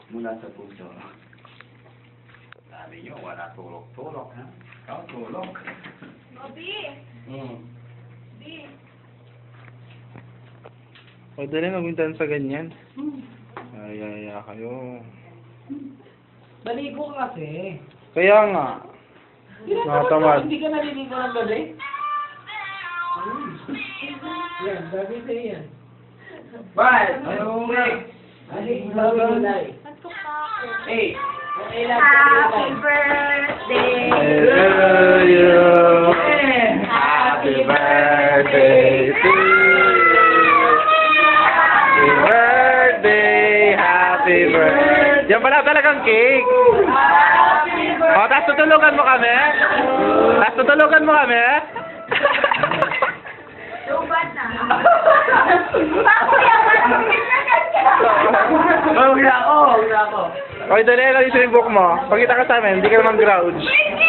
Mula sa puso. Sabi nyo, wala tulog-tulog, ha? Ikaw, tulog. Bobby! Bobby! O, dali magmintan sa ganyan. Ay, kayo. Baligo ka kasi. Kaya nga. Nakatamad. Hindi ka naliligo ng gabi? Yan, sabi sa'yo yan. Bye! Ano nga? Aling sabi na eh. Antok pa ako. Hey! Okay lang, Happy birthday! To you. Happy birthday to you. Happy birthday, happy birthday. Yan pala talagang cake. O, tapos tutulugan mo kami? Tapos tutulugan mo kami? Lubat na. Bakit Huwag na ako! Okay, dali, lang yung book mo. Pagkita ka sa amin, hindi ka naman grouch. Hindi!